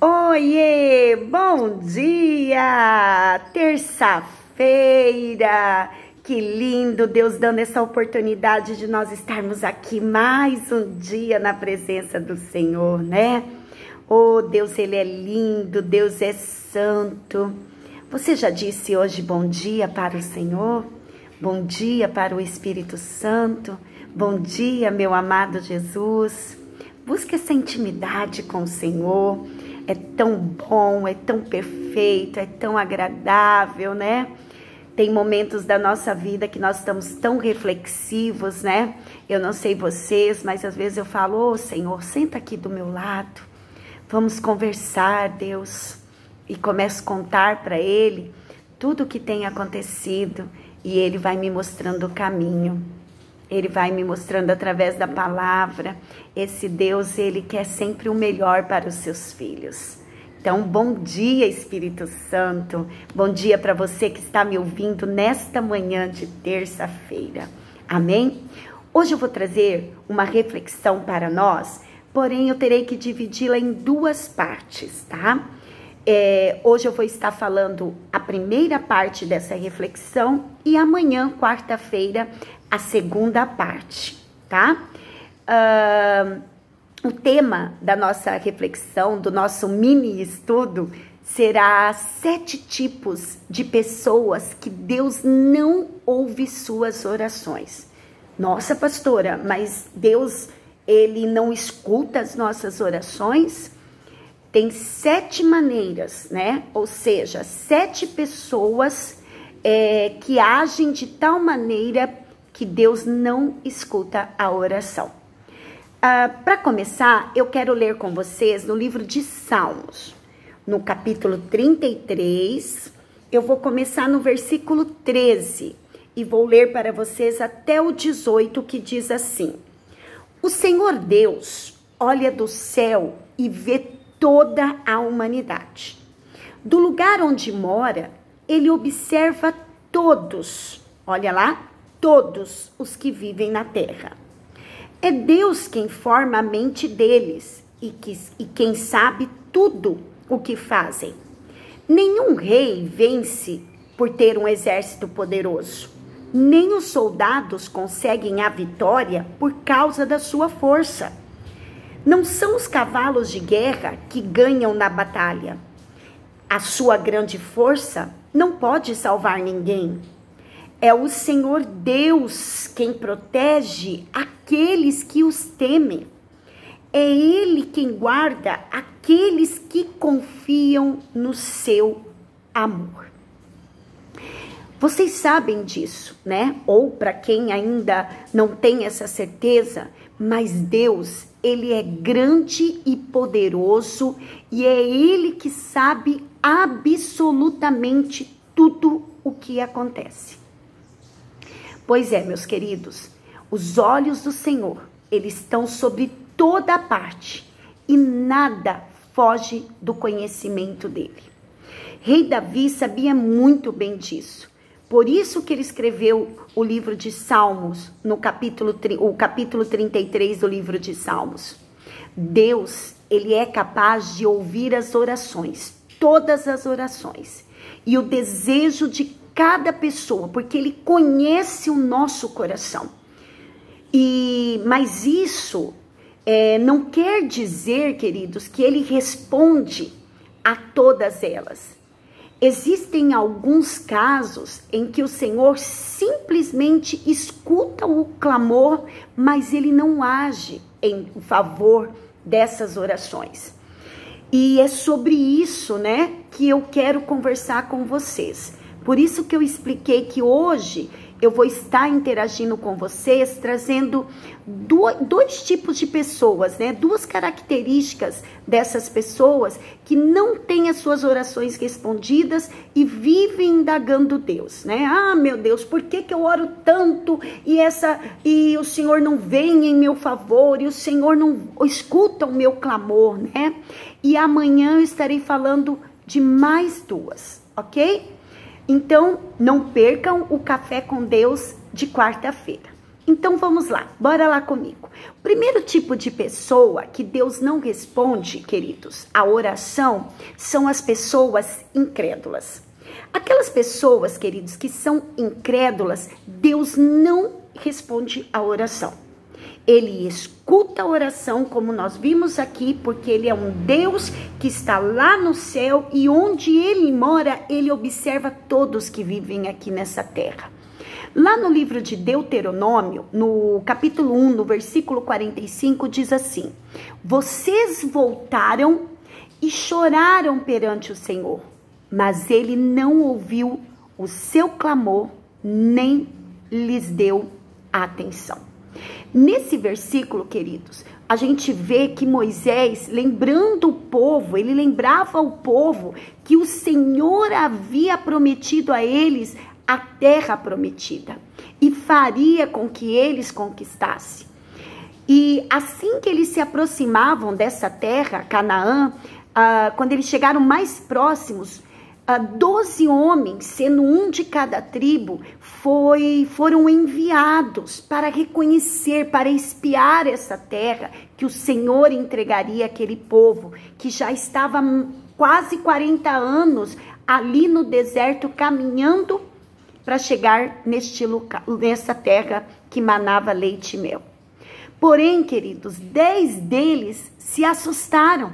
Oiê, bom dia! Terça-feira, que lindo Deus dando essa oportunidade de nós estarmos aqui mais um dia na presença do Senhor, né? Oh, Deus, Ele é lindo, Deus é santo. Você já disse hoje bom dia para o Senhor? Bom dia para o Espírito Santo? Bom dia, meu amado Jesus. Busque essa intimidade com o Senhor. É tão bom, é tão perfeito, é tão agradável, né? Tem momentos da nossa vida que nós estamos tão reflexivos, né? Eu não sei vocês, mas às vezes eu falo, Senhor, senta aqui do meu lado. Vamos conversar, Deus. E começo a contar para Ele tudo o que tem acontecido. E Ele vai me mostrando o caminho. Ele vai me mostrando através da palavra. Esse Deus, Ele quer sempre o melhor para os seus filhos. Então, bom dia, Espírito Santo. Bom dia para você que está me ouvindo nesta manhã de terça-feira. Amém? Hoje eu vou trazer uma reflexão para nós, porém eu terei que dividi-la em duas partes, tá? Hoje eu vou estar falando a primeira parte dessa reflexão e amanhã, quarta-feira, a segunda parte, tá? O tema da nossa reflexão, do nosso mini estudo, será 7 tipos de pessoas que Deus não ouve suas orações. Nossa, pastora, mas Deus, Ele não escuta as nossas orações? Tem 7 maneiras, né? Ou seja, 7 pessoas que agem de tal maneira que Deus não escuta a oração. Para começar, eu quero ler com vocês no livro de Salmos, no capítulo 33, eu vou começar no versículo 13 e vou ler para vocês até o 18, que diz assim: O Senhor Deus olha do céu e vê toda a humanidade. Do lugar onde mora, Ele observa todos, olha lá, todos os que vivem na terra. É Deus quem forma a mente deles e quem sabe tudo o que fazem. Nenhum rei vence por ter um exército poderoso. Nem os soldados conseguem a vitória por causa da sua força. Não são os cavalos de guerra que ganham na batalha. A sua grande força não pode salvar ninguém. É o Senhor Deus quem protege aqueles que os temem. É Ele quem guarda aqueles que confiam no seu amor. Vocês sabem disso, né? Ou para quem ainda não tem essa certeza, mas Deus, Ele é grande e poderoso e é Ele que sabe absolutamente tudo o que acontece. Pois é, meus queridos, os olhos do Senhor, eles estão sobre toda a parte e nada foge do conhecimento dele. Rei Davi sabia muito bem disso. Por isso que ele escreveu o livro de Salmos, o capítulo 33 do livro de Salmos. Deus, Ele é capaz de ouvir as orações, todas as orações, e o desejo de cada pessoa, porque Ele conhece o nosso coração. Mas isso não quer dizer, queridos, que Ele responde a todas elas. Existem alguns casos em que o Senhor simplesmente escuta o clamor, mas Ele não age em favor dessas orações. E é sobre isso, né, que eu quero conversar com vocês. Por isso que eu expliquei que hoje eu vou estar interagindo com vocês, trazendo dois tipos de pessoas, né? 2 características dessas pessoas que não têm as suas orações respondidas e vivem indagando Deus, né? Ah, meu Deus, por que eu oro tanto e o Senhor não vem em meu favor, e o Senhor não escuta o meu clamor, né? E amanhã eu estarei falando de mais 2, ok? Então, não percam o Café com Deus de quarta-feira. Então vamos lá, bora lá comigo. O primeiro tipo de pessoa que Deus não responde, queridos, a oração, são as pessoas incrédulas. Aquelas pessoas, queridos, que são incrédulas, Deus não responde a oração. Ele escuta a oração, como nós vimos aqui, porque Ele é um Deus que está lá no céu e onde Ele mora, Ele observa todos que vivem aqui nessa terra. Lá no livro de Deuteronômio, no capítulo 1, no versículo 45, diz assim: vocês voltaram e choraram perante o Senhor, mas Ele não ouviu o seu clamor, nem lhes deu atenção. Nesse versículo, queridos, a gente vê que Moisés, lembrando o povo, ele lembrava ao povo que o Senhor havia prometido a eles a terra prometida e faria com que eles conquistassem. E assim que eles se aproximavam dessa terra, Canaã, quando eles chegaram mais próximos, 12 homens, sendo um de cada tribo, foram enviados para reconhecer, para espiar essa terra que o Senhor entregaria àquele povo, que já estava quase 40 anos ali no deserto, caminhando para chegar nessa terra que manava leite e mel. Porém, queridos, 10 deles se assustaram.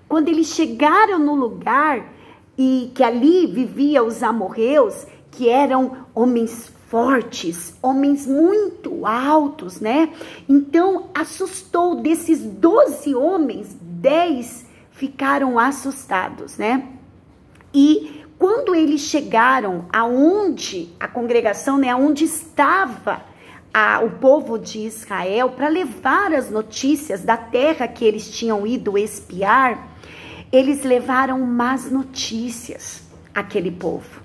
Quando eles chegaram no lugar e que ali viviam os amorreus, que eram homens fortes, homens muito altos, né? Então, assustou desses 12 homens, 10 ficaram assustados, né? E quando eles chegaram aonde a congregação, né, aonde estava o povo de Israel, para levar as notícias da terra que eles tinham ido espiar, eles levaram más notícias àquele povo.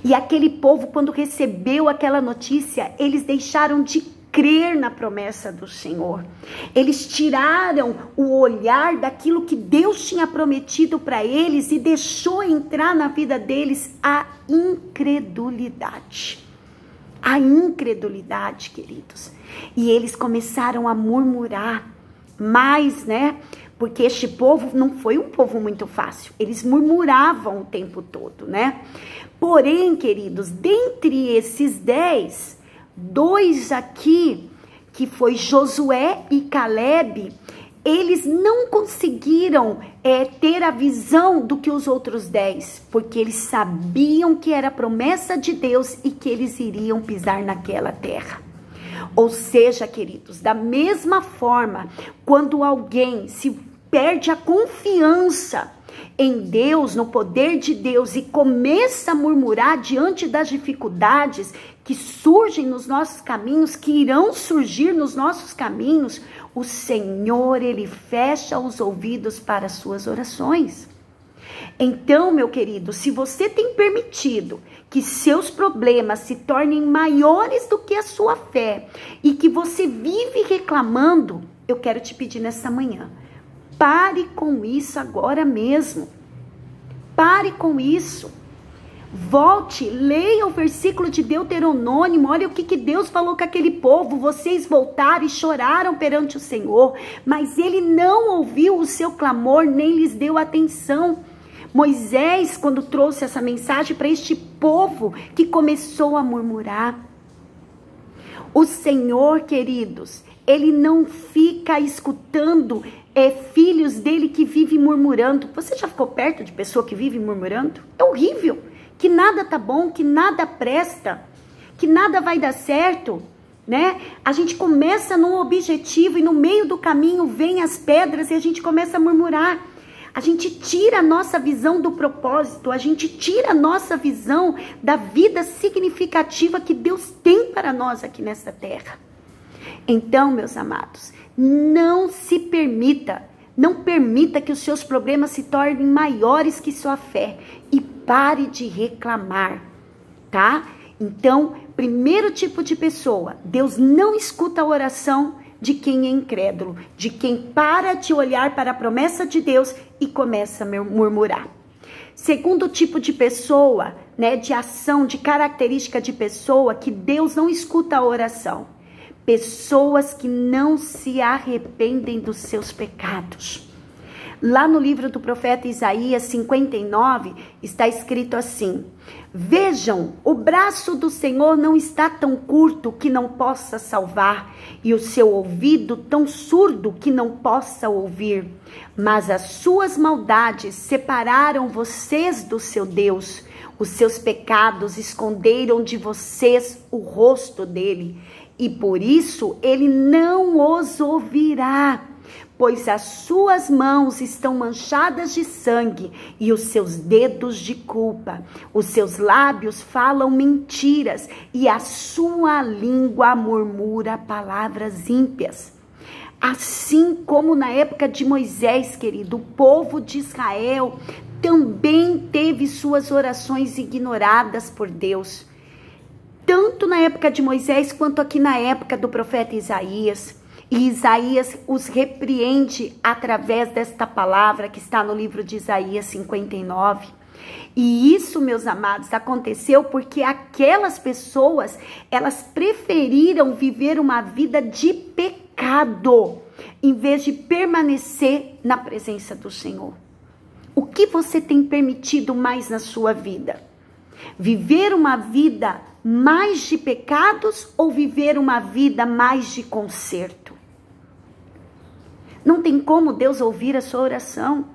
E aquele povo, quando recebeu aquela notícia, eles deixaram de crer na promessa do Senhor. Eles tiraram o olhar daquilo que Deus tinha prometido para eles e deixou entrar na vida deles a incredulidade. A incredulidade, queridos. E eles começaram a murmurar mais, né? Porque este povo não foi um povo muito fácil. Eles murmuravam o tempo todo, né? Porém, queridos, dentre esses 10, 2 aqui, que foi Josué e Caleb, eles não conseguiram ter a visão do que os outros 10, porque eles sabiam que era promessa de Deus e que eles iriam pisar naquela terra. Ou seja, queridos, da mesma forma, quando alguém se perde a confiança em Deus, no poder de Deus, e começa a murmurar diante das dificuldades que surgem nos nossos caminhos, que irão surgir nos nossos caminhos, o Senhor, Ele fecha os ouvidos para as suas orações. Então, meu querido, se você tem permitido que seus problemas se tornem maiores do que a sua fé e que você vive reclamando, eu quero te pedir nessa manhã, pare com isso agora mesmo. Pare com isso. Volte, leia o versículo de Deuteronômio, olha o que Deus falou com aquele povo. Vocês voltaram e choraram perante o Senhor, mas Ele não ouviu o seu clamor, nem lhes deu atenção. Moisés, quando trouxe essa mensagem para este povo que começou a murmurar. O Senhor, queridos, Ele não fica escutando filhos dele que vivem murmurando. Você já ficou perto de pessoa que vive murmurando? É horrível. Que nada tá bom, que nada presta, que nada vai dar certo, né? A gente começa num objetivo e no meio do caminho vem as pedras e a gente começa a murmurar. A gente tira a nossa visão do propósito, a gente tira a nossa visão da vida significativa que Deus tem para nós aqui nessa terra. Então, meus amados, não permita que os seus problemas se tornem maiores que sua fé e pare de reclamar, tá? Então, primeiro tipo de pessoa, Deus não escuta a oração de quem é incrédulo, de quem para de olhar para a promessa de Deus e começa a murmurar. Segundo tipo de pessoa, né, de ação, de característica de pessoa que Deus não escuta a oração. pessoas que não se arrependem dos seus pecados. Lá no livro do profeta Isaías 59, está escrito assim: vejam, o braço do Senhor não está tão curto que não possa salvar, e o seu ouvido tão surdo que não possa ouvir. Mas as suas maldades separaram vocês do seu Deus. Os seus pecados esconderam de vocês o rosto dele, e por isso ele não os ouvirá. Pois as suas mãos estão manchadas de sangue e os seus dedos de culpa. Os seus lábios falam mentiras e a sua língua murmura palavras ímpias. Assim como na época de Moisés, querido, o povo de Israel também teve suas orações ignoradas por Deus. Tanto na época de Moisés quanto aqui na época do profeta Isaías. E Isaías os repreende através desta palavra que está no livro de Isaías 59. E isso, meus amados, aconteceu porque aquelas pessoas, elas preferiram viver uma vida de pecado, em vez de permanecer na presença do Senhor. O que você tem permitido mais na sua vida? Viver uma vida mais de pecados ou viver uma vida mais de conserto? Não tem como Deus ouvir a sua oração.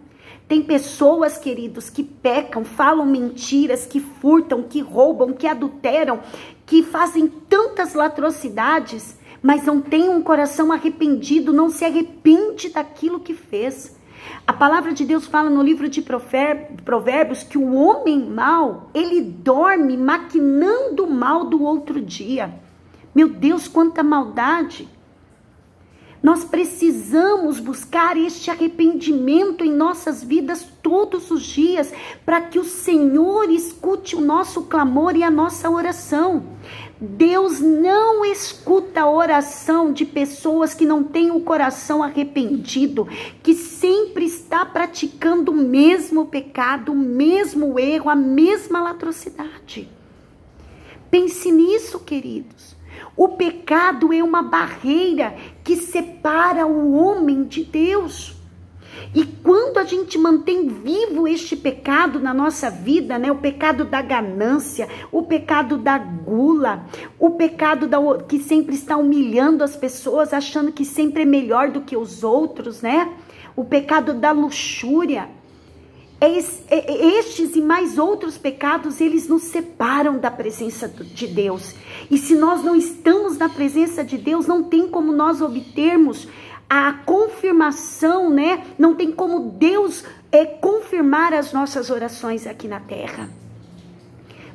Tem pessoas, queridos, que pecam, falam mentiras, que furtam, que roubam, que adulteram, que fazem tantas atrocidades, mas não tem um coração arrependido, não se arrepende daquilo que fez. A palavra de Deus fala no livro de Provérbios que o homem mau, ele dorme maquinando o mal do outro dia. Meu Deus, quanta maldade! Nós precisamos buscar este arrependimento em nossas vidas todos os dias, para que o Senhor escute o nosso clamor e a nossa oração. Deus não escuta a oração de pessoas que não têm o coração arrependido, que sempre está praticando o mesmo pecado, o mesmo erro, a mesma atrocidade. Pense nisso, queridos. O pecado é uma barreira que separa o homem de Deus. E quando a gente mantém vivo este pecado na nossa vida, né? O pecado da ganância, o pecado da gula, o pecado que sempre está humilhando as pessoas, achando que sempre é melhor do que os outros, né? O pecado da luxúria. Estes e mais outros pecados, eles nos separam da presença de Deus. E se nós não estamos na presença de Deus, não tem como nós obtermos a confirmação, né? Não tem como Deus confirmar as nossas orações aqui na terra.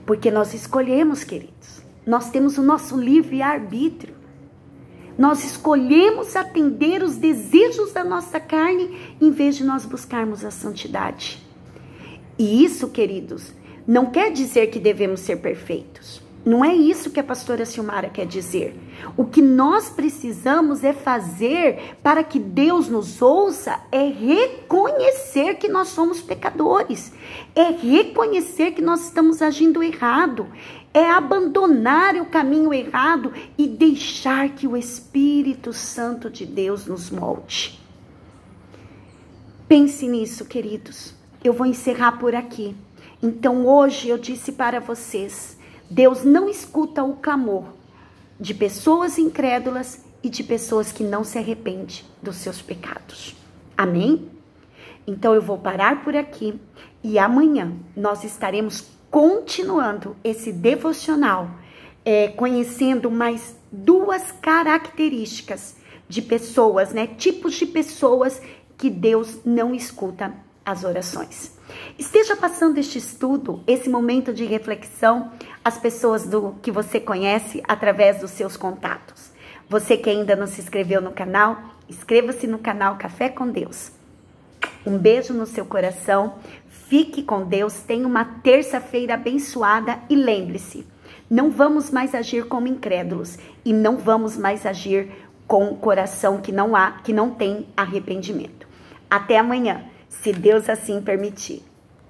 Porque nós escolhemos, queridos. Nós temos o nosso livre-arbítrio. Nós escolhemos atender os desejos da nossa carne, em vez de nós buscarmos a santidade. E isso, queridos, não quer dizer que devemos ser perfeitos. Não é isso que a pastora Silmara quer dizer. O que nós precisamos é fazer para que Deus nos ouça, é reconhecer que nós somos pecadores, é reconhecer que nós estamos agindo errado, é abandonar o caminho errado e deixar que o Espírito Santo de Deus nos molde. Pense nisso, queridos. Eu vou encerrar por aqui. Então hoje eu disse para vocês, Deus não escuta o clamor de pessoas incrédulas e de pessoas que não se arrependem dos seus pecados. Amém? Então eu vou parar por aqui e amanhã nós estaremos continuando esse devocional, conhecendo mais 2 características de pessoas, né? Tipos de pessoas que Deus não escuta as orações. Esteja passando este estudo, esse momento de reflexão, às pessoas que você conhece através dos seus contatos. Você que ainda não se inscreveu no canal, inscreva-se no canal Café com Deus. Um beijo no seu coração, fique com Deus, tenha uma terça-feira abençoada e lembre-se, não vamos mais agir como incrédulos e não vamos mais agir com o coração que não tem arrependimento. Até amanhã, se Deus assim permitir.